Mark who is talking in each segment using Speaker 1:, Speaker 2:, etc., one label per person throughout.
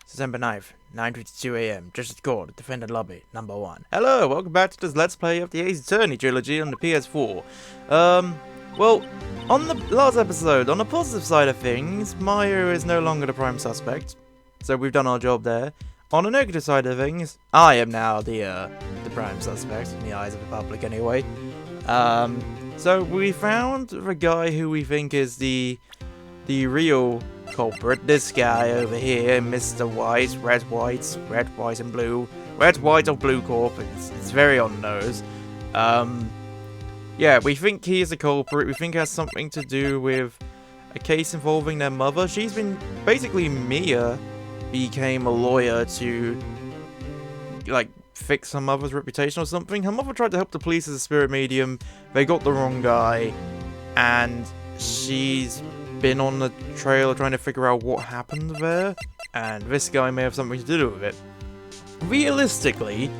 Speaker 1: December 9th, 9:52 AM. Just Court, Defendant Lobby, number 1. Hello, welcome back to this Let's Play of the Ace Attorney trilogy on the PS4. Well, on the last episode, on the positive side of things, Maya is no longer the prime suspect, so we've done our job there. On the negative side of things, I am now the prime suspect, in the eyes of the public anyway. So we found the guy who we think is the real culprit, this guy over here, Mr. White, Red, White, and Blue. Red, White, or Blue Corp, it's very on the nose. Yeah, we think he is the culprit. We think it has something to do with a case involving their mother. She's been, basically Mia became a lawyer to, like, fix her mother's reputation or something. Her mother tried to help the police as a spirit medium. They got the wrong guy, and she's been on the trail trying to figure out what happened there, and this guy may have something to do with it. Realistically,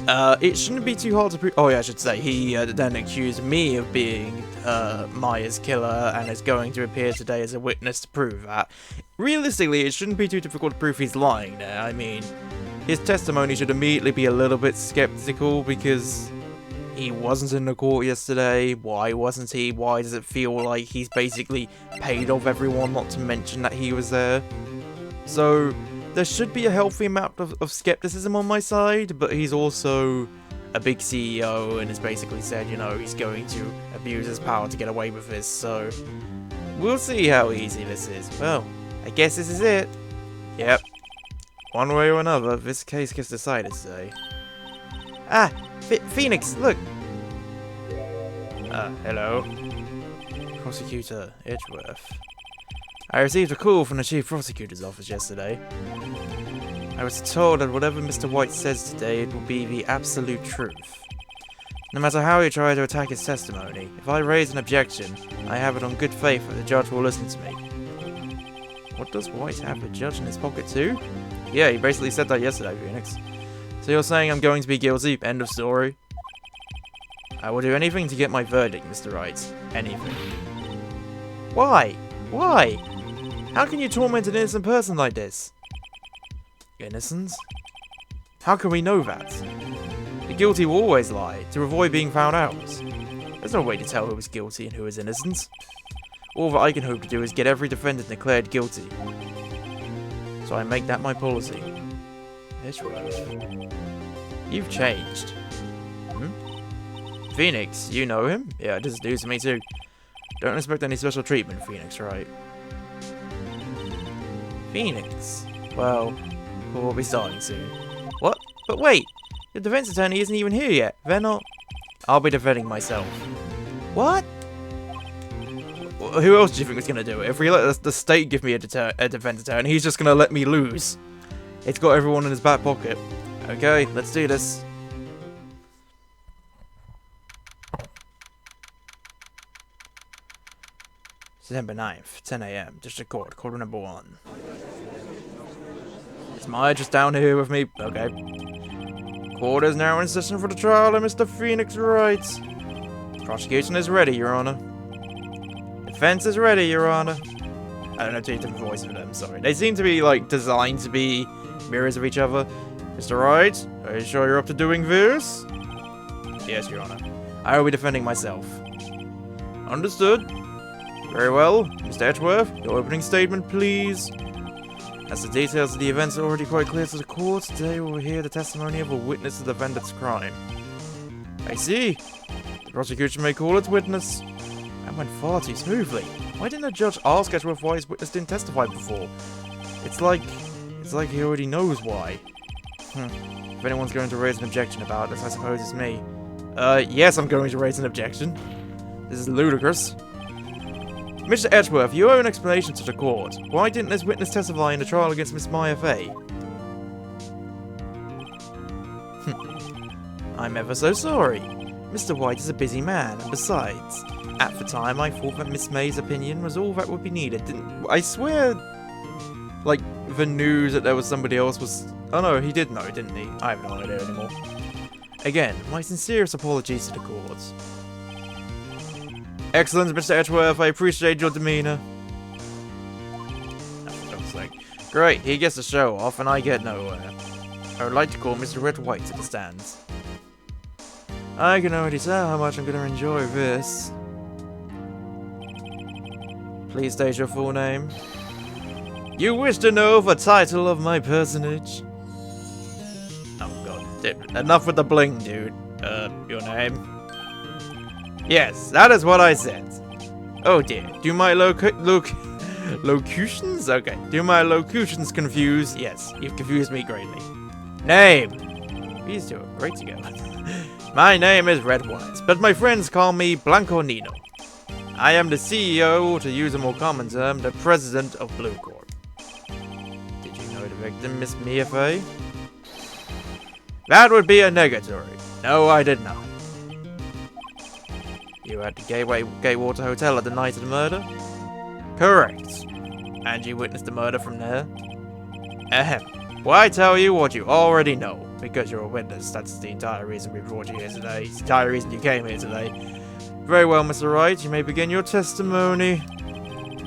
Speaker 1: it shouldn't be too hard to prove. Oh yeah, I should say, he then accused me of being Maya's killer and is going to appear today as a witness to prove that. Realistically, it shouldn't be too difficult to prove he's lying there. I mean, his testimony should immediately be a little bit skeptical because he wasn't in the court yesterday. Why wasn't he? Why does it feel like he's basically paid off everyone not to mention that he was there? So there should be a healthy amount of skepticism on my side, but he's also a big CEO and has basically said, you know, he's going to abuse his power to get away with this, so we'll see how easy this is. Well, I guess this is it. Yep. One way or another, this case gets decided today. Ah! Phoenix, look! Hello? Prosecutor Edgeworth. I received a call from the Chief Prosecutor's office yesterday. I was told that whatever Mr. White says today, it will be the absolute truth. No matter how he tries to attack his testimony, if I raise an objection, I have it on good faith that the judge will listen to me. What does White have the judge in his pocket too? Yeah, he basically said that yesterday, Phoenix. So you're saying I'm going to be guilty? End of story. I will do anything to get my verdict, Mr. Wright. Anything. Why? Why? How can you torment an innocent person like this? Innocence? How can we know that? The guilty will always lie, to avoid being found out. There's no way to tell who is guilty and who is innocent. All that I can hope to do is get every defendant declared guilty. So I make that my policy. Edgeworth. You've changed. Phoenix, you know him? Yeah, this is news to me too. Don't expect any special treatment, Phoenix, right? Phoenix? Well, we'll be starting soon. What? But wait! The defense attorney isn't even here yet. They're not... I'll be defending myself. What? Who else do you think was going to do it? If we let the state give me a defense attorney, he's just going to let me lose. It's got everyone in his back pocket. Okay, let's do this. December 9th, 10 AM, District Court, Court number 1. Is Maya just down here with me? Okay. Court is now in session for the trial of Mr. Phoenix Wright. Prosecution is ready, Your Honor. Defense is ready, Your Honor. I don't know two different voices for them, sorry. They seem to be, like, designed to be mirrors of each other. Mr. Wright, are you sure you're up to doing this? Yes, Your Honor. I will be defending myself. Understood. Very well. Mr. Edgeworth, your opening statement, please. As the details of the events are already quite clear to the court, today we will hear the testimony of a witness to the defendant's crime. I see. The prosecution may call its witness. That went far too smoothly. Why didn't the judge ask Edgeworth why his witness didn't testify before? It's like he already knows why. If anyone's going to raise an objection about this, I suppose it's me. Yes, I'm going to raise an objection. This is ludicrous. Mr. Edgeworth, you owe an explanation to the court. Why didn't this witness testify in the trial against Miss Maya Fey? I'm ever so sorry. Mr. White is a busy man, and besides, at the time I thought that Miss May's opinion was all that would be needed. I swear, like, the news that there was somebody else was... Oh no, he did know, didn't he? I have no idea anymore. Again, my sincerest apologies to the court. Excellent, Mr. Edgeworth, I appreciate your demeanor. That's what I was like. Great, he gets to show off and I get nowhere. I would like to call Mr. Red White to the stands. I can already tell how much I'm going to enjoy this. Please state your full name. You wish to know the title of my personage? Oh god, enough with the bling, dude. Your name? Yes, that is what I said. Oh dear, do my locutions? Okay, do my locutions confuse? Yes, you've confused me greatly. Name! These two are great together. My name is Red White, but my friends call me Blanco Nino. I am the CEO, to use a more common term, the president of Blue Corp. Did you know the victim, Miss Mia Fey? That would be a negatory. No, I did not. You were at the Gatewater Hotel at the night of the murder? Correct. And you witnessed the murder from there? Ahem. Why tell you what you already know? Because you're a witness. That's the entire reason we brought you here today. It's the entire reason you came here today. Very well, Mr. Wright. You may begin your testimony.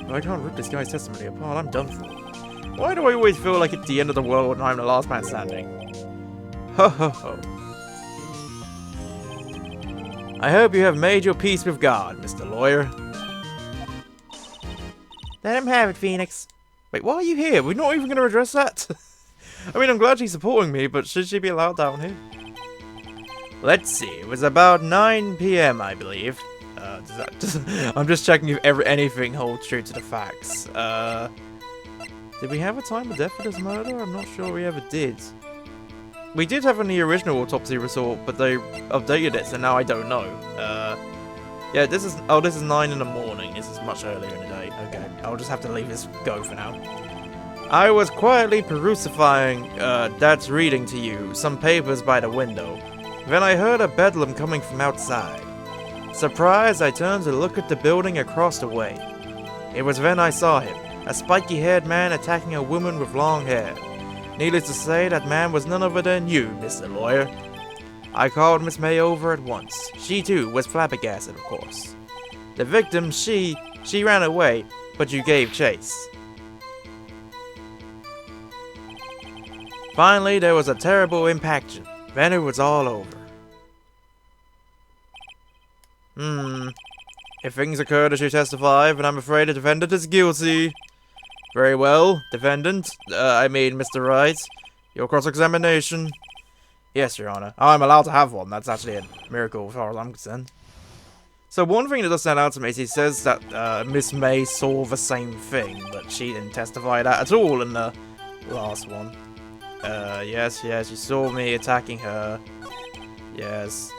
Speaker 1: I can't rip this guy's testimony apart. I'm done for. Why do I always feel like it's the end of the world and I'm the last man standing? Ho ho ho. I hope you have made your peace with God, Mr. Lawyer. Let him have it, Phoenix. Wait, why are you here? We're not even going to address that? I mean, I'm glad she's supporting me, but should she be allowed down here? Let's see, it was about 9 PM, I believe. I'm just checking if anything holds true to the facts. Did we have a time of death for this murder? I'm not sure we ever did. We did have in the original autopsy result, but they updated it, so now I don't know. Yeah, this is 9 in the morning. This is much earlier in the day. Okay, I'll just have to leave this go for now. I was quietly perusifying Dad's reading to you some papers by the window. Then I heard a bedlam coming from outside. Surprised, I turned to look at the building across the way. It was then I saw him, a spiky-haired man attacking a woman with long hair. Needless to say, that man was none other than you, Mr. Lawyer. I called Miss May over at once. She, too, was flabbergasted, of course. The victim, she ran away, but you gave chase. Finally, there was a terrible impaction. Then it was all over. If things occurred as you testify, then I'm afraid the defendant is guilty. Very well, defendant. Mr. Wright. Your cross-examination. Yes, Your Honor. I'm allowed to have one. That's actually a miracle as far as I'm concerned. So one thing that does stand out to me is he says that Miss May saw the same thing, but she didn't testify that at all in the last one. Yes, you saw me attacking her. Yes.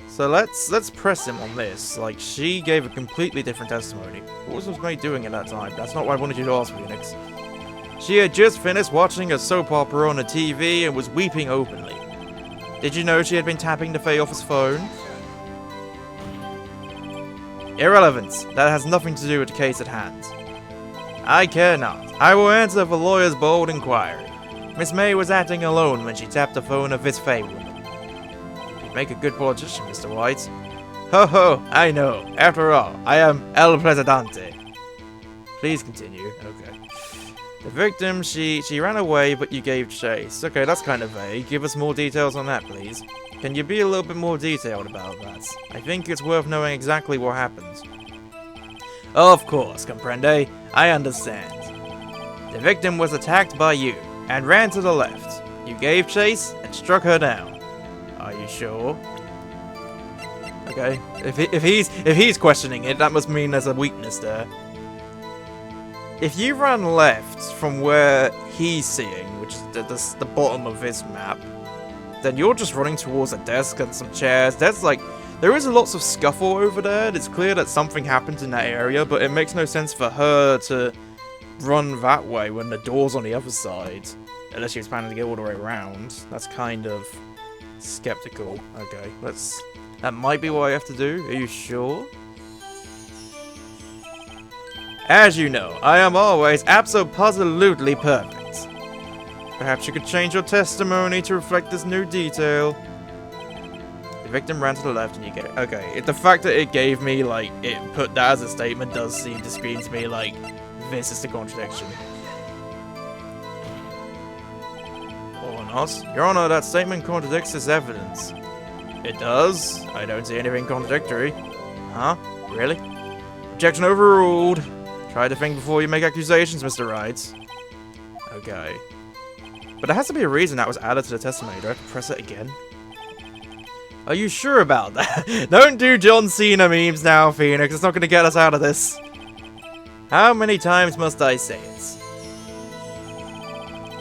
Speaker 1: So let's press him on this. Like, she gave a completely different testimony. What was Miss May doing at that time? That's not what I wanted you to ask, Phoenix. She had just finished watching a soap opera on the TV and was weeping openly. Did you know she had been tapping the Fey office phone? Irrelevant. That has nothing to do with the case at hand. I care not. I will answer the lawyer's bold inquiry. Miss May was acting alone when she tapped the phone of this Fey woman. You make a good politician, Mr. White. Ho ho, I know. After all, I am El Presidente. Please continue. Okay. The victim, she ran away, but you gave chase. Okay, that's kind of vague. Give us more details on that, please. Can you be a little bit more detailed about that? I think it's worth knowing exactly what happened. Of course, comprende. I understand. The victim was attacked by you and ran to the left. You gave chase and struck her down. Are you sure? Okay. If he's questioning it, that must mean there's a weakness there. If you run left from where he's seeing, which is the bottom of his map, then you're just running towards a desk and some chairs. There is lots of scuffle over there. It's clear that something happened in that area, but it makes no sense for her to run that way when the door's on the other side. Unless she was planning to get all the way around. That's kind of skeptical. Okay, that might be what I have to do. Are you sure? As you know, I am always abso-positively perfect. Perhaps you could change your testimony to reflect this new detail. The victim ran to the left and you get it. Okay, the fact that it gave me, like, it put that as a statement does seem to scream to me like, this is the contradiction. Or not. Your Honor, that statement contradicts this evidence. It does? I don't see anything contradictory. Huh? Really? Objection overruled. Try to think before you make accusations, Mr. Wright. Okay. But there has to be a reason that was added to the testimony. Do I have to press it again? Are you sure about that? Don't do John Cena memes now, Phoenix. It's not going to get us out of this. How many times must I say it?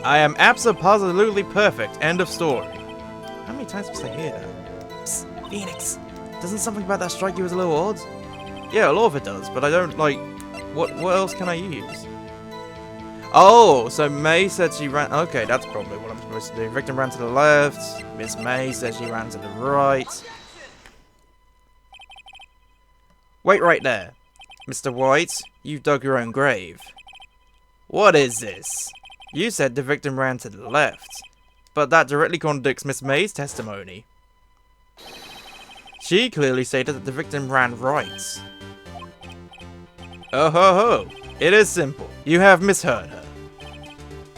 Speaker 1: I am absolutely perfect. End of story. How many times must I hear that? Psst, Phoenix. Doesn't something about that strike you as a little odd? Yeah, a lot of it does, but I don't, like... What else can I use? Oh, so May said she ran... Okay, that's probably what I'm supposed to do. Victim ran to the left. Miss May said she ran to the right. Wait right there. Mr. White, you've dug your own grave. What is this? You said the victim ran to the left, but that directly contradicts Miss May's testimony. She clearly stated that the victim ran right. Oh ho ho! It is simple. You have misheard her.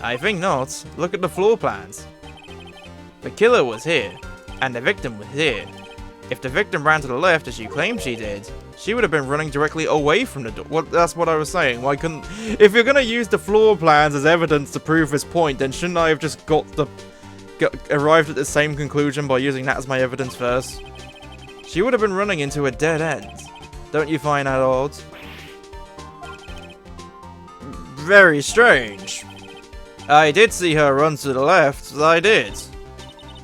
Speaker 1: I think not. Look at the floor plans. The killer was here, and the victim was here. If the victim ran to the left as you claim she did, she would have been running directly away from the door. Well, that's what I was saying. Why couldn't... If you're gonna use the floor plans as evidence to prove this point, then shouldn't I have just arrived at the same conclusion by using that as my evidence first? She would have been running into a dead end. Don't you find that odd? Very strange. I did see her run to the left. I did.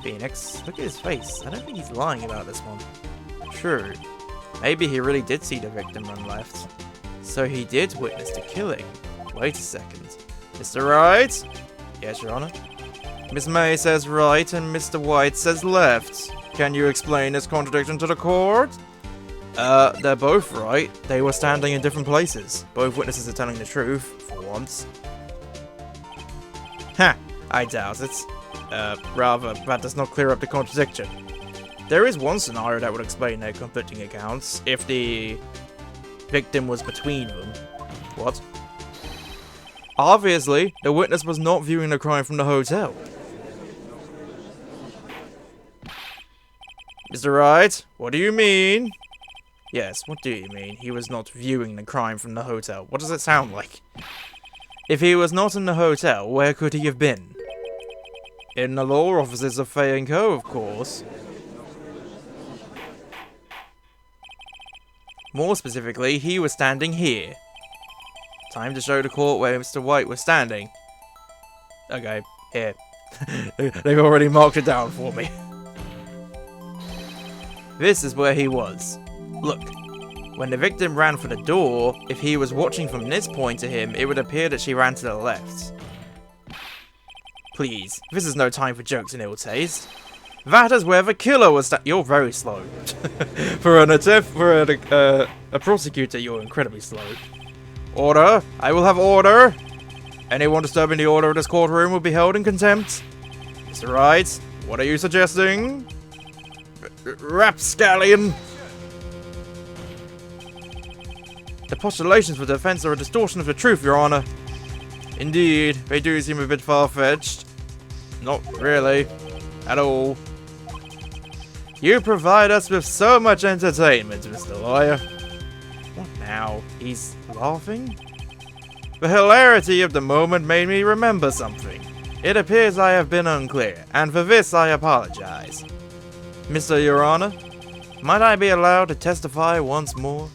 Speaker 1: Phoenix, look at his face. I don't think he's lying about this one. True. Maybe he really did see the victim run left. So he did witness the killing. Wait a second. Mr. Wright? Yes, Your Honor. Miss May says right and Mr. White says left. Can you explain this contradiction to the court? They're both right. They were standing in different places. Both witnesses are telling the truth, for once. Ha! I doubt it. Rather, that does not clear up the contradiction. There is one scenario that would explain their conflicting accounts, if the victim was between them. What? Obviously, the witness was not viewing the crime from the hotel. Mr. Wright, what do you mean? Yes, what do you mean? He was not viewing the crime from the hotel. What does it sound like? If he was not in the hotel, where could he have been? In the law offices of Fay & Co., of course. More specifically, he was standing here. Time to show the court where Mr. White was standing. Okay, here. They've already marked it down for me. This is where he was. Look, when the victim ran for the door, if he was watching from this point to him, it would appear that she ran to the left. Please, this is no time for jokes and ill taste. That is where the killer was. You're very slow. For a prosecutor, you're incredibly slow. Order! I will have order! Anyone disturbing the order of this courtroom will be held in contempt. Mr. Wright, what are you suggesting? Rapscallion! The postulations for defense are a distortion of the truth, Your Honor. Indeed, they do seem a bit far-fetched. Not really. At all. You provide us with so much entertainment, Mr. Lawyer. What now? He's laughing? The hilarity of the moment made me remember something. It appears I have been unclear, and for this I apologize. Mr. Your Honor, might I be allowed to testify once more?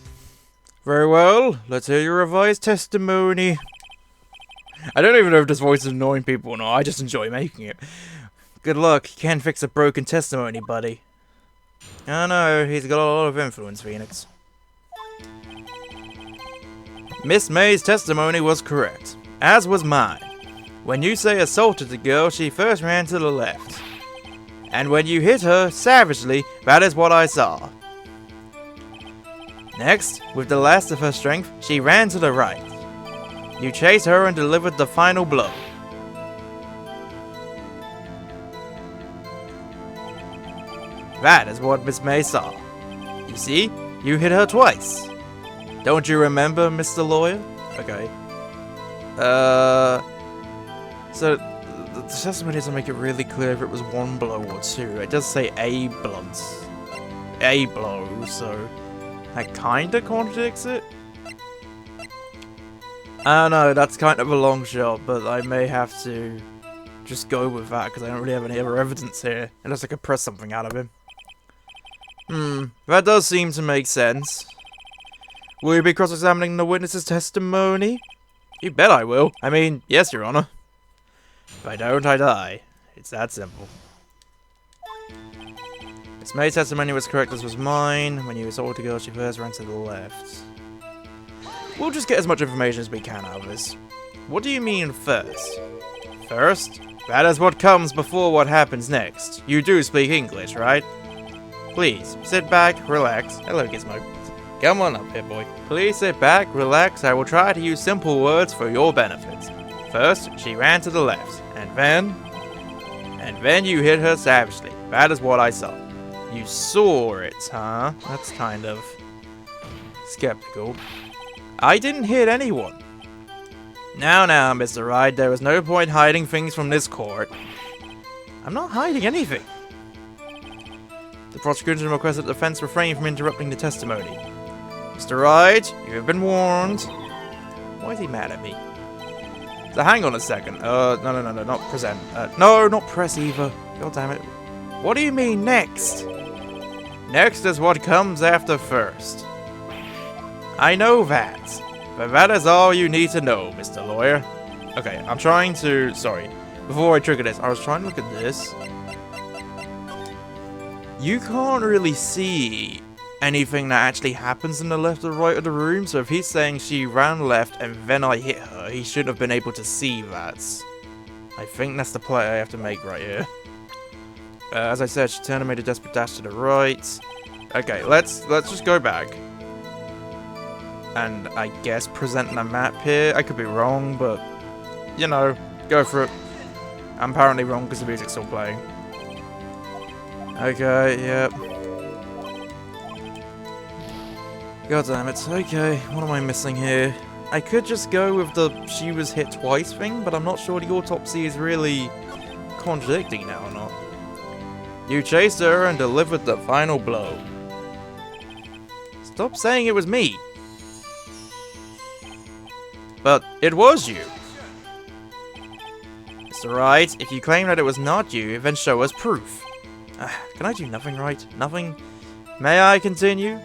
Speaker 1: Very well, let's hear your revised testimony. I don't even know if this voice is annoying people or not, I just enjoy making it. Good luck, you can't fix a broken testimony, buddy. I know, he's got a lot of influence, Phoenix. Miss May's testimony was correct, as was mine. When you say assaulted the girl, she first ran to the left. And when you hit her savagely, that is what I saw. Next, with the last of her strength, she ran to the right. You chased her and delivered the final blow. That is what Miss May saw. You see, you hit her twice. Don't you remember, Mr. Lawyer? Okay. So, the testimony doesn't make it really clear if it was one blow or two. It does say a blow, so that kinda contradicts it. I don't know, that's kind of a long shot, but I may have to just go with that because I don't really have any other evidence here, unless I could press something out of him. That does seem to make sense. Will you be cross-examining the witness's testimony? You bet I will. I mean, yes, Your Honor. If I don't, I die. It's that simple. Miss May's testimony was correct as was mine. When you assaulted the girl, she first ran to the left. We'll just get as much information as we can out of this. What do you mean first? First? That is what comes before what happens next. You do speak English, right? Please, sit back, relax. Hello, Gizmo. Come on up here, boy. Please sit back, relax. I will try to use simple words for your benefit. First, she ran to the left, and then you hit her savagely. That is what I saw. You saw it, huh? That's kind of skeptical. I didn't hit anyone. Now, Mr. Wright, there is no point hiding things from this court. I'm not hiding anything. The prosecution requests that the defense refrain from interrupting the testimony. Mr. Wright, you have been warned. Why is he mad at me? So hang on a second. No, not present. No, not press either. God damn it. What do you mean next? Next is what comes after first. I know that. But that is all you need to know, Mr. Lawyer. Okay, I'm trying to... Sorry. Before I trigger this, I was trying to look at this. You can't really see anything that actually happens in the left or right of the room. So if he's saying she ran left and then I hit her, he should have been able to see that. I think that's the play I have to make right here. As I said, she turned and made a desperate dash to the right. Okay, let's just go back. And I guess present the map here. I could be wrong, but, you know, go for it. I'm apparently wrong because the music's still playing. Okay, yep. God damn it. Okay, what am I missing here? I could just go with the she was hit twice thing, but I'm not sure the autopsy is really contradicting now or not. You chased her and delivered the final blow. Stop saying it was me. But it was you. Mr. Wright, if you claim that it was not you, then show us proof. Can I do nothing right? Nothing? May I continue?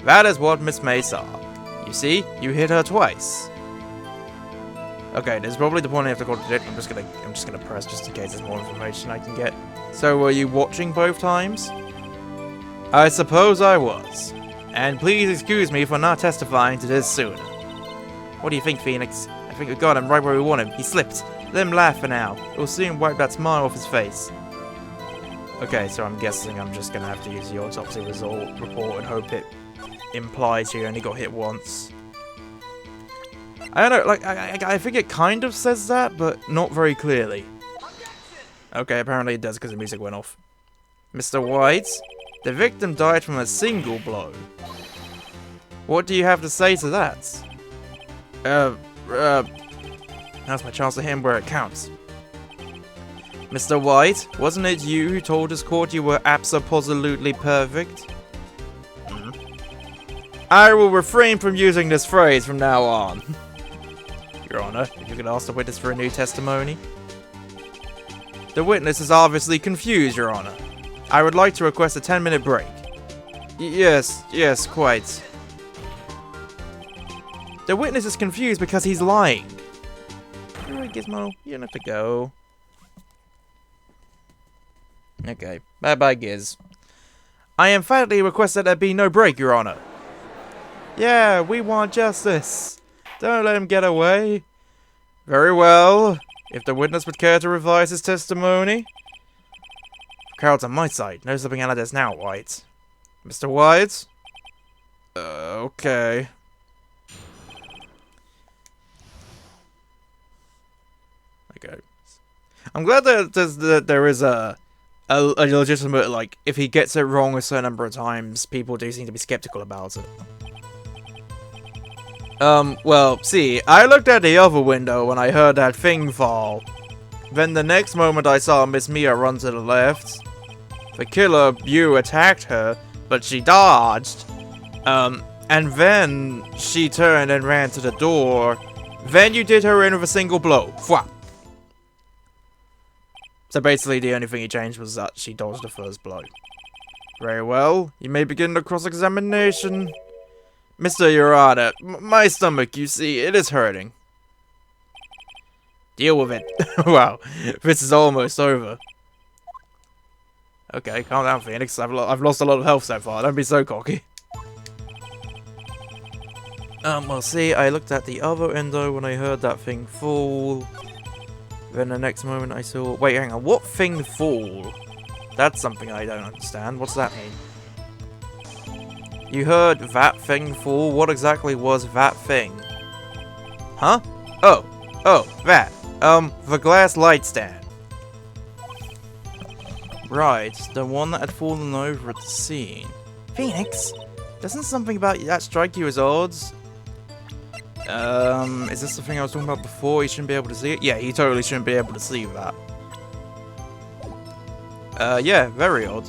Speaker 1: That is what Miss May saw. You see, you hit her twice. Okay, there's probably the point I have to contradict. I'm just gonna press just in case there's more information I can get. So were you watching both times? I suppose I was. And please excuse me for not testifying to this sooner. What do you think, Phoenix? I think we got him right where we want him. He slipped. Let him laugh for now. It will soon wipe that smile off his face. Okay, so I'm guessing I'm just gonna have to use the autopsy report and hope it implies he only got hit once. I don't know, like, I think it kind of says that, but not very clearly. Okay, apparently it does because the music went off. Mr. White, the victim died from a single blow. What do you have to say to that? Now's my chance to hit him where it counts. Mr. White, wasn't it you who told this court you were abso-positively perfect? I will refrain from using this phrase from now on. Your Honor, if you could ask the witness for a new testimony. The witness is obviously confused, Your Honor. I would like to request a 10-minute break. Yes, quite. The witness is confused because he's lying. Alright, Gizmo, you don't have to go. Okay, bye-bye, Giz. I emphatically request that there be no break, Your Honor. Yeah, we want justice. Don't let him get away. Very well. If the witness would care to revise his testimony. The crowd's on my side. No slipping out of this now, White. Mr. White? Okay. Okay. I'm glad that there is a legitimate, like, if he gets it wrong a certain number of times, people do seem to be skeptical about it. Well, see, I looked at the other window when I heard that thing fall. Then the next moment I saw Miss Mia run to the left. The killer, you attacked her, but she dodged. And then she turned and ran to the door. Then you did her in with a single blow. Fwah. So basically the only thing he changed was that she dodged the first blow. Very well. You may begin the cross-examination. Mr. Urata, my stomach, you see, it is hurting. Deal with it. Wow, this is almost over. Okay, calm down, Phoenix. I've lost a lot of health so far. Don't be so cocky. Well, see, I looked at the other window when I heard that thing fall. Then the next moment I saw... Wait, hang on. What thing fall? That's something I don't understand. What's that mean? You heard that thing fall? What exactly was that thing? Huh? Oh, that. The glass light stand. Right, the one that had fallen over at the scene. Phoenix, doesn't something about that strike you as odds? Is this the thing I was talking about before? He shouldn't be able to see it? Yeah, he totally shouldn't be able to see that. Yeah, very odd.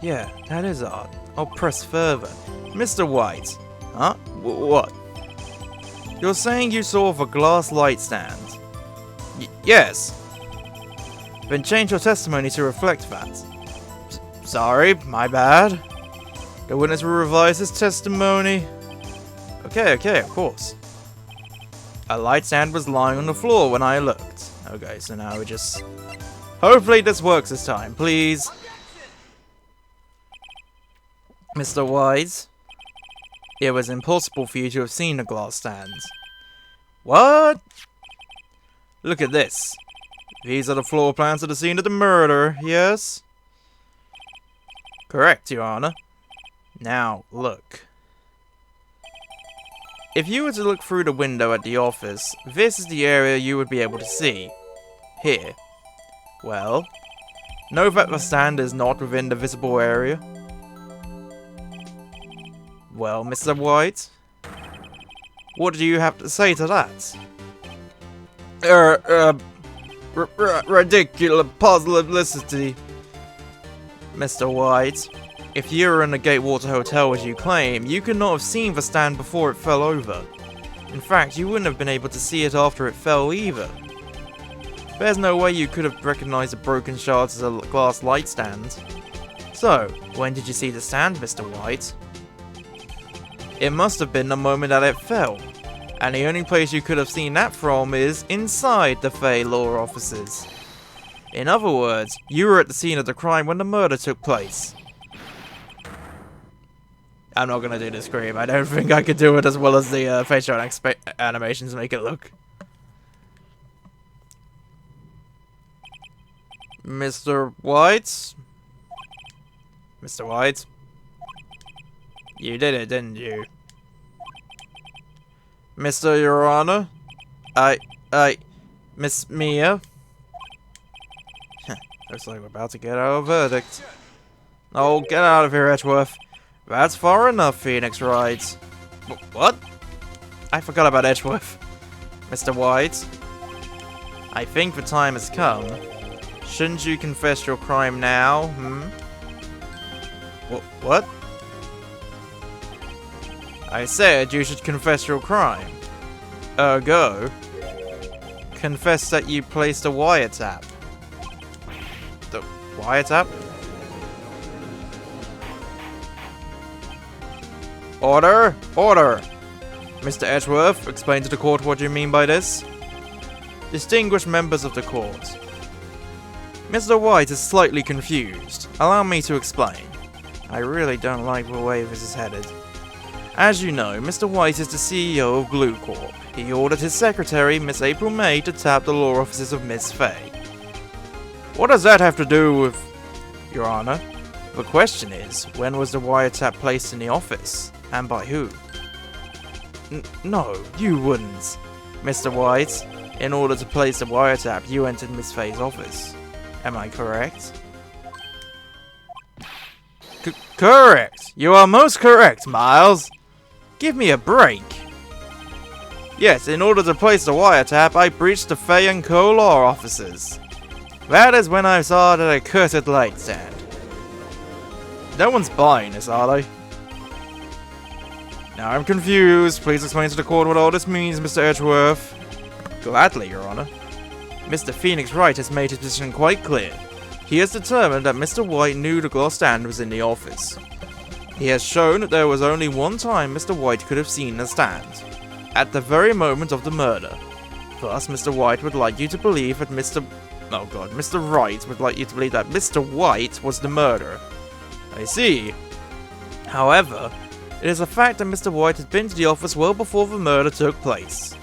Speaker 1: Yeah, that is odd. I'll press further. Mr. White. Huh? What? You're saying you saw the glass light stand? Yes. Then change your testimony to reflect that. Sorry, my bad. The witness will revise his testimony. Okay, of course. A light stand was lying on the floor when I looked. Okay, so now we just... Hopefully this works this time, please. Mr. White. It was impossible for you to have seen the glass stand. What? Look at this. These are the floor plans of the scene of the murder, yes? Correct, Your Honor. Now, look. If you were to look through the window at the office, this is the area you would be able to see. Here. Well, know that the stand is not within the visible area. Well, Mr. White, what do you have to say to that? Ridiculous puzzlicity. Mr. White, if you were in the Gatewater Hotel as you claim, you could not have seen the stand before it fell over. In fact, you wouldn't have been able to see it after it fell either. There's no way you could have recognized the broken shards as a glass light stand. So, when did you see the stand, Mr. White? It must have been the moment that it fell. And the only place you could have seen that from is inside the Fey law offices. In other words, you were at the scene of the crime when the murder took place. I'm not gonna do the scream. I don't think I could do it as well as the facial animations make it look. Mr. White? Mr. White? You did it, didn't you? Mr. Your Honor? Miss Mia? Looks like we're about to get our verdict. Oh, get out of here, Edgeworth. That's far enough, Phoenix Wright. What? I forgot about Edgeworth. Mr. White? I think the time has come. Shouldn't you confess your crime now, What? I said you should confess your crime. Ergo, confess that you placed a wiretap. The wiretap? Order! Order! Mr. Edgeworth, explain to the court what you mean by this. Distinguished members of the court. Mr. White is slightly confused. Allow me to explain. I really don't like the way this is headed. As you know, Mr. White is the CEO of Blue Corp. He ordered his secretary, Miss April May, to tap the law offices of Miss Fey. What does that have to do with... Your Honor? The question is, when was the wiretap placed in the office? And by who? No, you wouldn't. Mr. White, in order to place the wiretap, you entered Miss Fey's office. Am I correct? Correct! You are most correct, Miles! Give me a break! Yes, in order to place the wiretap, I breached the Fey and Co law offices. That is when I saw that accursed light stand. No one's buying this, are they? Now I'm confused. Please explain to the court what all this means, Mr. Edgeworth. Gladly, Your Honor. Mr. Phoenix Wright has made his position quite clear. He has determined that Mr. White knew the glass stand was in the office. He has shown that there was only one time Mr. White could have seen the stand. At the very moment of the murder. Thus, Mr. White would like you to believe that Mr. Wright would like you to believe that Mr. White was the murderer. I see. However, it is a fact that Mr. White had been to the office well before the murder took place.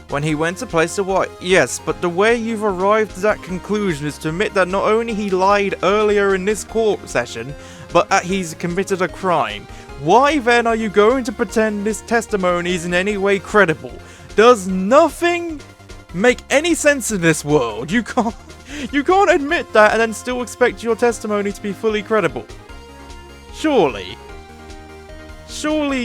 Speaker 1: When he went to place the White... Yes, but the way you've arrived at that conclusion is to admit that not only he lied earlier in this court session, but that he's committed a crime. Why then are you going to pretend this testimony is in any way credible? Does nothing make any sense in this world? You can't admit that and then still expect your testimony to be fully credible. Surely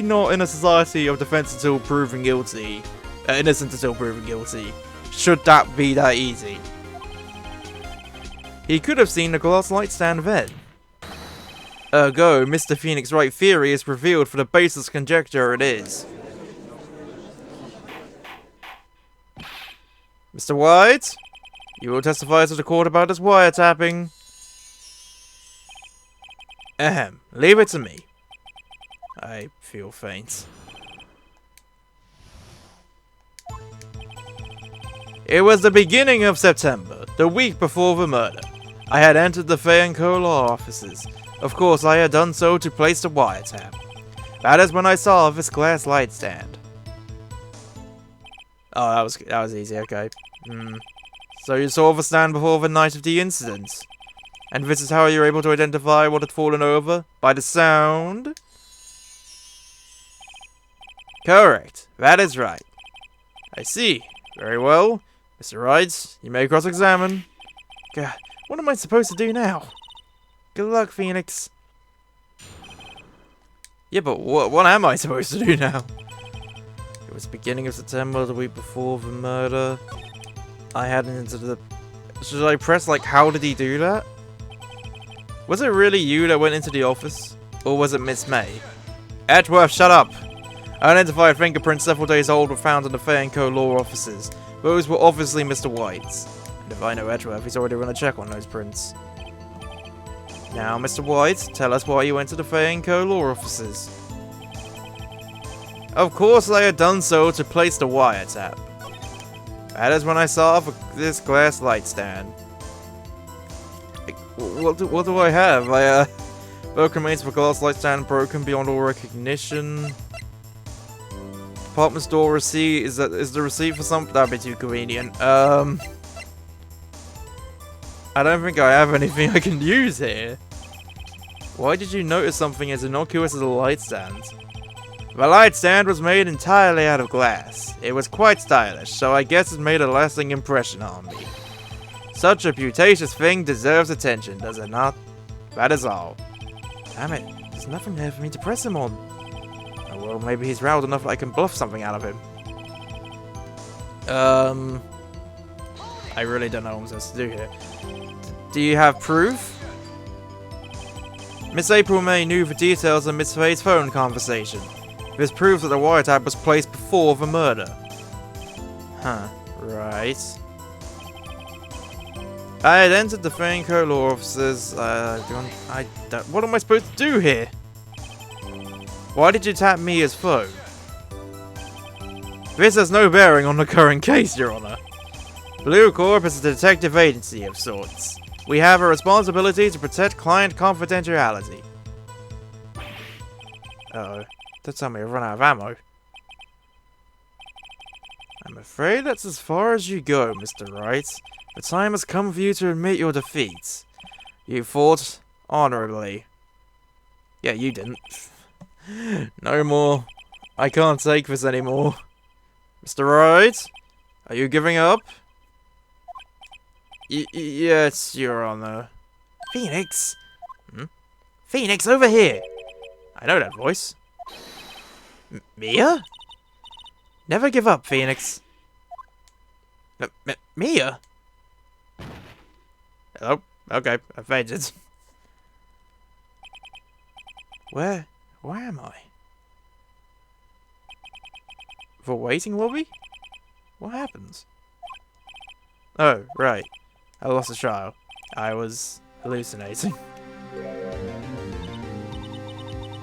Speaker 1: not in a society of defense until proven guilty. Innocent until proven guilty. Should that be that easy? He could have seen the glass light stand then. Ergo, Mr. Phoenix Wright theory is revealed for the baseless conjecture it is. Mr. White, you will testify to the court about this wiretapping. Ahem, leave it to me. I feel faint. It was the beginning of September, the week before the murder. I had entered the Fey & Co law offices. Of course, I had done so to place the wiretap. That is when I saw this glass light stand. Oh, that was easy, okay. So you saw the stand before the night of the incident. And this is how you're able to identify what had fallen over? By the sound? Correct. That is right. I see. Very well. Mr. Wright, you may cross-examine. God, what am I supposed to do now? Good luck, Phoenix. Yeah, but what am I supposed to do now? It was beginning of September, the week before the murder. I hadn't into the... Should I press, like, how did he do that? Was it really you that went into the office? Or was it Miss May? Edgeworth, shut up! Unidentified fingerprints several days old were found in the Fey & Co law offices. Those were obviously Mr. White's. And if I know Edgeworth, he's already run a check on those prints. Now, Mr. White, tell us why you went to the Fey & Co law offices. Of course I had done so to place the wiretap. That is when I saw this glass light stand. What do I have? Both remains of a glass light stand broken beyond all recognition. Apartment store receipt, is the receipt for something? That'd be too convenient. I don't think I have anything I can use here. Why did you notice something as innocuous as a light stand? The light stand was made entirely out of glass. It was quite stylish, so I guess it made a lasting impression on me. Such a putacious thing deserves attention, does it not? That is all. Damn it, there's nothing there for me to press him on. Oh, well, maybe he's riled enough that I can bluff something out of him. I really don't know what I'm supposed to do here. Do you have proof? Miss April May knew the details of Miss Faye's phone conversation. This proves that the wiretap was placed before the murder. Huh, right. I had entered the Fey & Co law offices. What am I supposed to do here? Why did you tap me as phone? This has no bearing on the current case, Your Honor. Blue Corp is a detective agency of sorts. We have a responsibility to protect client confidentiality. Uh-oh. Don't tell me I've run out of ammo. I'm afraid that's as far as you go, Mr. Wright. The time has come for you to admit your defeat. You fought honorably. Yeah, you didn't. No more. I can't take this anymore. Mr. Wright? Are you giving up? Yes, Your Honor. Phoenix? Phoenix, over here! I know that voice. Mia? Never give up, Phoenix. Mia? Hello? Okay, I fainted. Where am I? The waiting lobby? What happens? Oh, right. I lost a child. I was hallucinating.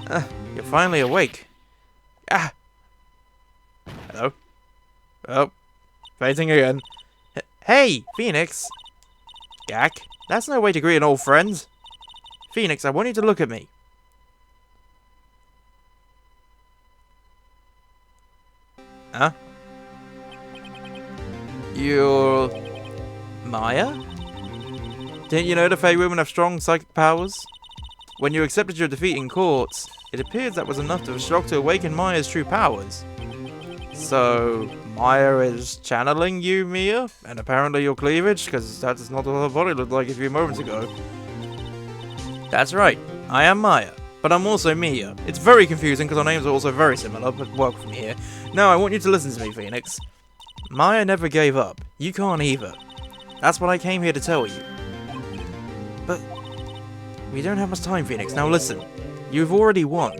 Speaker 1: You're finally awake. Ah! Hello? Oh. Fainting again. Hey, Phoenix! Gak, that's no way to greet an old friend. Phoenix, I want you to look at me. Huh? You're... Maya? Didn't you know the Fey women have strong psychic powers? When you accepted your defeat in court, it appears that was enough of a shock to awaken Maya's true powers. So, Maya is channeling you, Mia? And apparently your cleavage? Because that is not what her body looked like a few moments ago. That's right, I am Maya. But I'm also Mia. It's very confusing because our names are also very similar, but work from here. Now I want you to listen to me, Phoenix. Maya never gave up. You can't either. That's what I came here to tell you. But we don't have much time, Phoenix. Now listen. You've already won.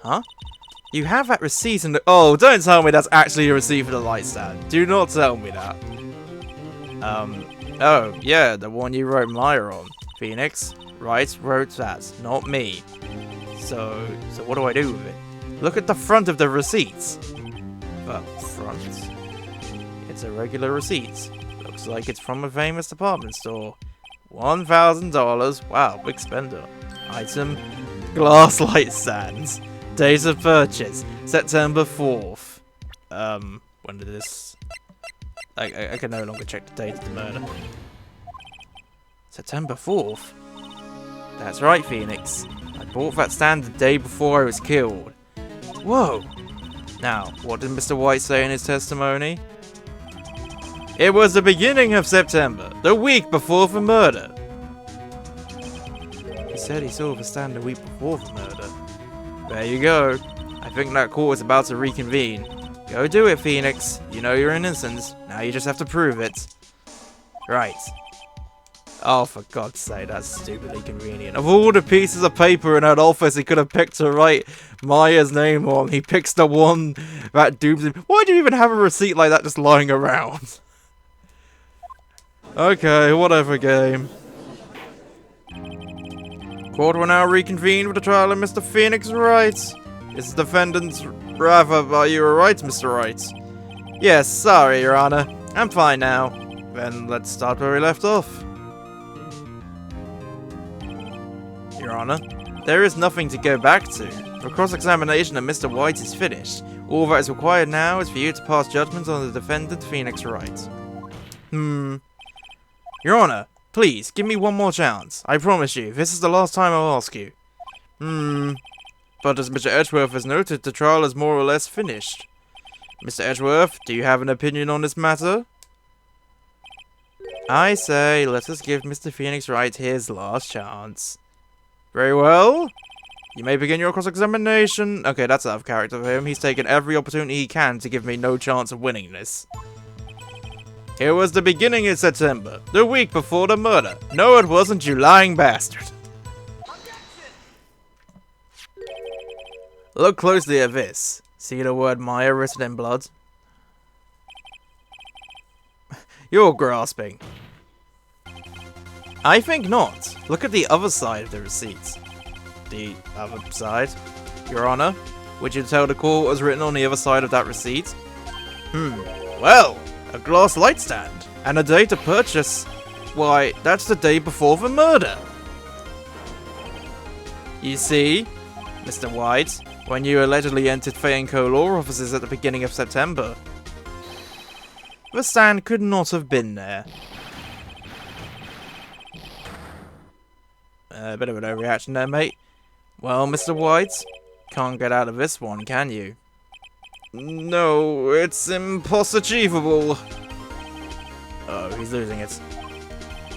Speaker 1: Huh? You have that receipt and oh, don't tell me that's actually a receipt for the light stand. Do not tell me that. Oh, yeah, the one you wrote Maya on. Phoenix, wrote that, not me. So what do I do with it? Look at the front of the receipts. The front? It's a regular receipt. Looks like it's from a famous department store. $1,000. Wow, big spender. Item, glass light stands. Date of purchase, September 4th. When did this... I can no longer check the date of the murder. September 4th? That's right, Phoenix. I bought that stand the day before I was killed. Whoa! Now, what did Mr. White say in his testimony? It was the beginning of September, the week before the murder. He said he saw the stand the week before the murder. There you go. I think that court is about to reconvene. Go do it, Phoenix. You know you're innocent. Now you just have to prove it. Right. Oh, for God's sake, that's stupidly convenient. Of all the pieces of paper in that office he could have picked to write Maya's name on, he picks the one that dooms him. Why do you even have a receipt like that just lying around? Okay, whatever, game. Court will now reconvene with the trial of Mr. Phoenix Wright. Is the defendant's rather, are you alright, Mr. Wright? Yes, sorry, Your Honor. I'm fine now. Then let's start where we left off. Your Honor, there is nothing to go back to. The cross-examination of Mr. White is finished. All that is required now is for you to pass judgment on the defendant, Phoenix Wright. Your Honor, please, give me one more chance. I promise you, this is the last time I'll ask you. But as Mr. Edgeworth has noted, the trial is more or less finished. Mr. Edgeworth, do you have an opinion on this matter? I say, let us give Mr. Phoenix Wright his last chance. Very well. You may begin your cross-examination. Okay, that's out of character for him. He's taken every opportunity he can to give me no chance of winning this. It was the beginning of September, the week before the murder. No, it wasn't, you lying bastard. Look closely at this. See the word Maya written in blood? You're grasping. I think not. Look at the other side of the receipt. The other side? Your Honor, would you tell the court what was written on the other side of that receipt? Well, a glass light stand. And a date of purchase. Why, that's the day before the murder. You see, Mr. White, when you allegedly entered Fey & Co. law offices at the beginning of September, the stand could not have been there. A bit of an overreaction there, mate. Well, Mr. White, can't get out of this one, can you? No, it's impossible. Oh, he's losing it.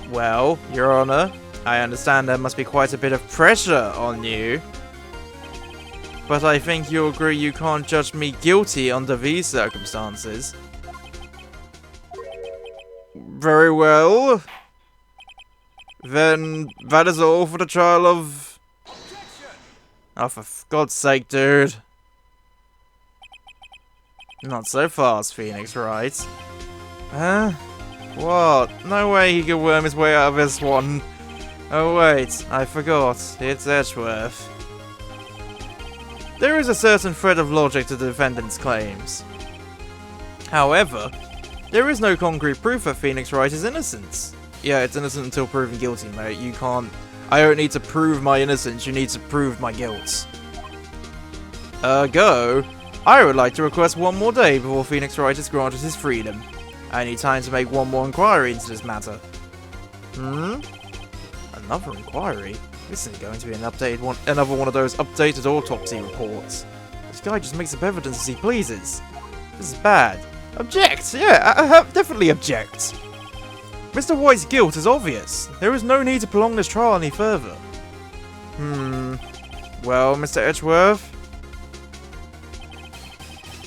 Speaker 1: Well, Your Honor, I understand there must be quite a bit of pressure on you. but I think you'll agree you can't judge me guilty under these circumstances. Very well. Then that is all for the trial of... Oh, for God's sake, dude. Not so fast, Phoenix Wright. Huh? What? No way he could worm his way out of this one. Oh wait, I forgot. It's Edgeworth. There is a certain thread of logic to the defendant's claims. However, there is no concrete proof that Phoenix Wright is innocent. Yeah, it's innocent until proven guilty, mate. You can't... I don't need to prove my innocence, you need to prove my guilt. Ergo, I would like to request one more day before Phoenix Wright is granted his freedom. I need time to make one more inquiry into this matter. Another inquiry? This is going to be another one of those updated autopsy reports. This guy just makes up evidence as he pleases. This is bad. Object! Yeah, I definitely object. Mr. White's guilt is obvious. There is no need to prolong this trial any further. Well, Mr. Edgeworth?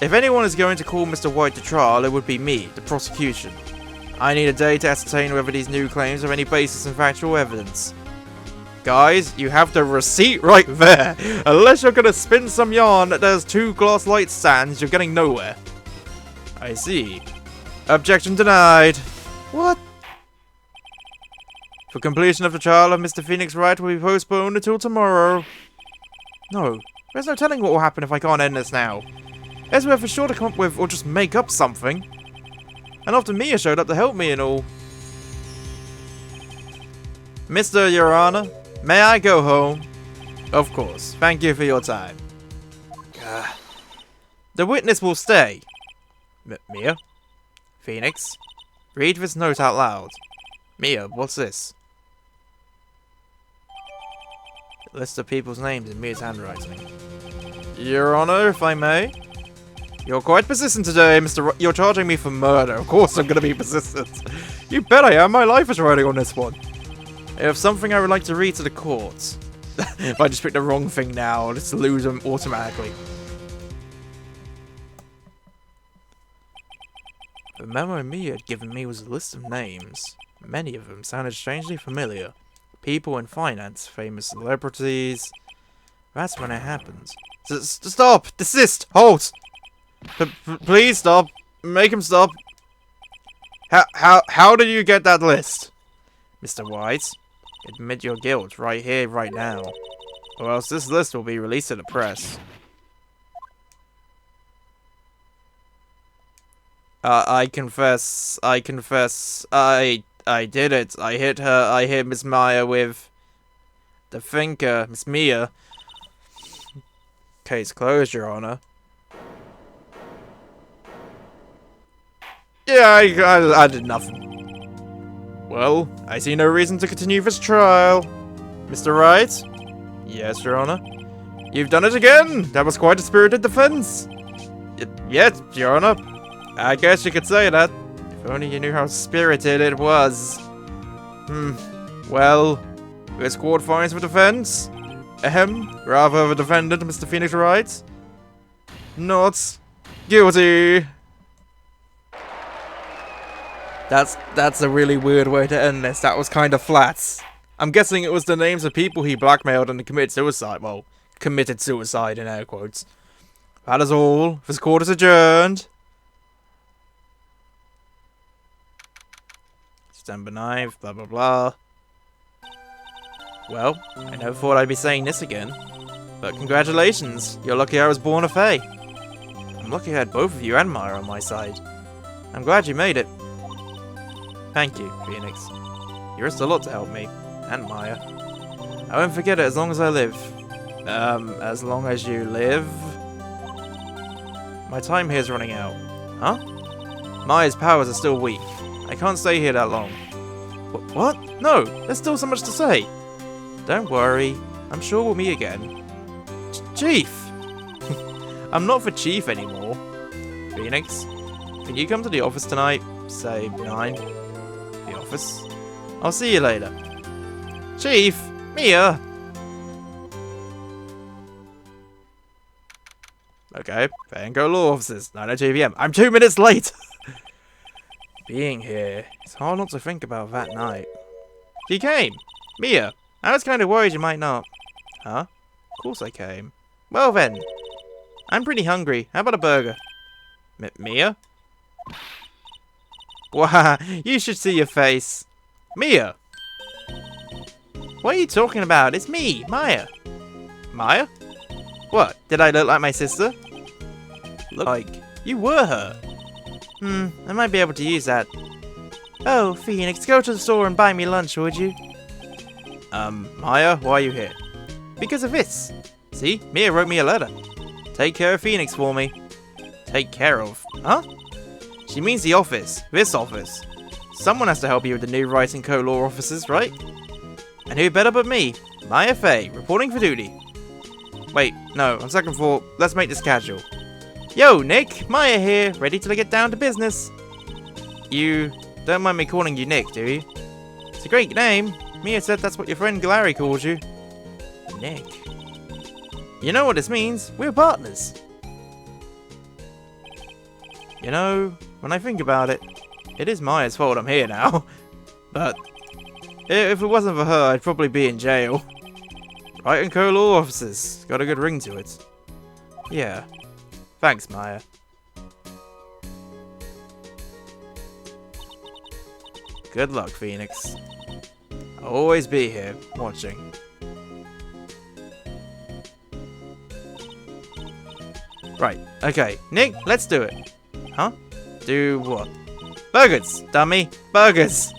Speaker 1: If anyone is going to call Mr. White to trial, it would be me, the prosecution. I need a day to ascertain whether these new claims have any basis in factual evidence. Guys, you have the receipt right there. Unless you're going to spin some yarn that there's 2 glass light stands, you're getting nowhere. I see. Objection denied. What? For completion of the trial of Mr. Phoenix Wright will be postponed until tomorrow. No, there's no telling what will happen if I can't end this now. Edgeworth is sure to come up with or just make up something. And after Mia showed up to help me and all. Mr. Your Honor, may I go home? Of course. Thank you for your time. The witness will stay. Mia? Phoenix? Read this note out loud. Mia, what's this? A list of people's names in Mia's handwriting. Your Honor, if I may? You're quite persistent today, Mr. You're charging me for murder. Of course I'm gonna be persistent. You bet I am. My life is riding on this one. I have something I would like to read to the court. If I just pick the wrong thing now, I'll just lose them automatically. The memo Mia had given me was a list of names. Many of them sounded strangely familiar. People in finance, famous celebrities. That's when it happened. Stop! Desist! Halt! Please stop. Make him stop. How did you get that list? Mr. White, admit your guilt right here, right now. Or else this list will be released to the press. I confess. I did it. I hit her. I hit Miss Maya with the finger. Miss Mia. Case closed, Your Honor. Yeah, I did nothing. Well, I see no reason to continue this trial. Mr. Wright? Yes, Your Honor. You've done it again! That was quite a spirited defense. Yes, Your Honor. I guess you could say that. If only you knew how spirited it was. Well, this court finds the defense. Rather the defendant, Mr. Phoenix Wright. Not guilty. That's a really weird way to end this. That was kind of flat. I'm guessing it was the names of people he blackmailed and committed suicide. Well, committed suicide in air quotes. That is all. This court is adjourned. December 9th, blah blah blah. Well, I never thought I'd be saying this again. But congratulations, you're lucky I was born a Fae. I'm lucky I had both of you and Maya on my side. I'm glad you made it. Thank you, Phoenix. You risked a lot to help me, and Maya. I won't forget it as long as I live. As long as you live? My time here's running out. Huh? Maya's powers are still weak. I can't stay here that long. What? No, there's still so much to say. Don't worry, I'm sure we'll meet again. Chief! I'm not for Chief anymore. Phoenix, can you come to the office tonight? Say 9? The office? I'll see you later. Chief! Mia! Okay, Fango Law Offices, 9:02 p.m. I'm 2 minutes late! Being here, it's hard not to think about that night. You came! Mia! I was kind of worried you might not. Huh? Of course I came. Well then. I'm pretty hungry. How about a burger? Mia? Wow, you should see your face. Mia! What are you talking about? It's me, Maya. Maya? What? Did I look like my sister? Look like you were her. I might be able to use that. Oh, Phoenix, go to the store and buy me lunch, would you? Maya, why are you here? Because of this. See, Mia wrote me a letter. Take care of Phoenix for me. Take care of? Huh? She means the office. This office. Someone has to help you with the new Writing Co. law offices, right? And who better but me, Maya Fey, reporting for duty. Wait, no, on second thought, let's make this casual. Yo, Nick, Maya here, ready to get down to business. You don't mind me calling you Nick, do you? It's a great name. Mia said that's what your friend Glary calls you. Nick. You know what this means? We're partners. You know, when I think about it, it is Maya's fault I'm here now. But if it wasn't for her, I'd probably be in jail. Writing Co. law officers. Got a good ring to it. Yeah. Thanks, Maya. Good luck, Phoenix. I'll always be here, watching. Right, okay. Nick, let's do it. Huh? Do what? Burgers, dummy! Burgers!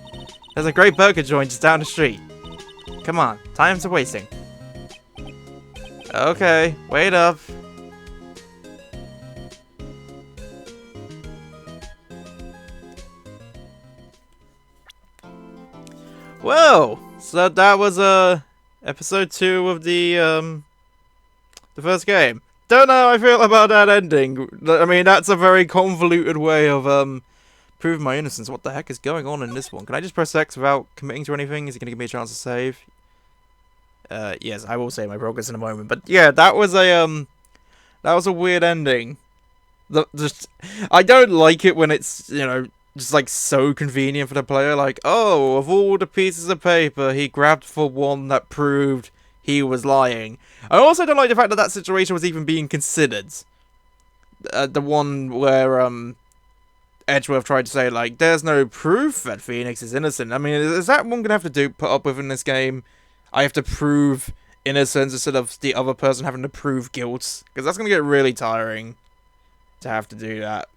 Speaker 1: There's a great burger joint just down the street. Come on, time's wasting. Okay, wait up. Well, so that was episode 2 of the first game. Don't know how I feel about that ending. I mean, that's a very convoluted way of proving my innocence. What the heck is going on in this one? Can I just press X without committing to anything? Is it gonna give me a chance to save? Yes, I will save my progress in a moment. But yeah, that was a weird ending. I don't like it when it's, you know, just like so convenient for the player. Like, oh, of all the pieces of paper, he grabbed for one that proved he was lying. I also don't like the fact that that situation was even being considered. The one where Edgeworth tried to say, like, there's no proof that Phoenix is innocent. I mean, is that one gonna have to put up with in this game? I have to prove innocence instead of the other person having to prove guilt, because that's gonna get really tiring to have to do that.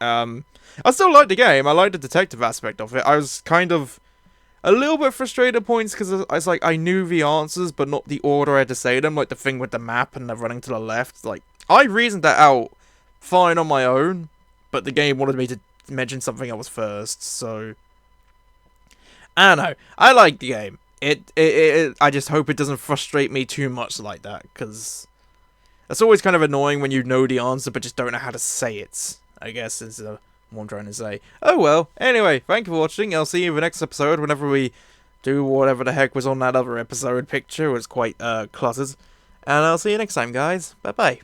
Speaker 1: I still like the game. I like the detective aspect of it. I was kind of a little bit frustrated at points because it's like I knew the answers, but not the order I had to say them. Like the thing with the map and the running to the left. Like I reasoned that out fine on my own, but the game wanted me to mention something else first. So I don't know. I like the game. I just hope it doesn't frustrate me too much like that, because it's always kind of annoying when you know the answer but just don't know how to say it, I guess is what I'm trying to say. Oh well, anyway, thank you for watching. I'll see you in the next episode whenever we do whatever the heck was on that other episode picture. It was quite cluttered. And I'll see you next time, guys. Bye-bye.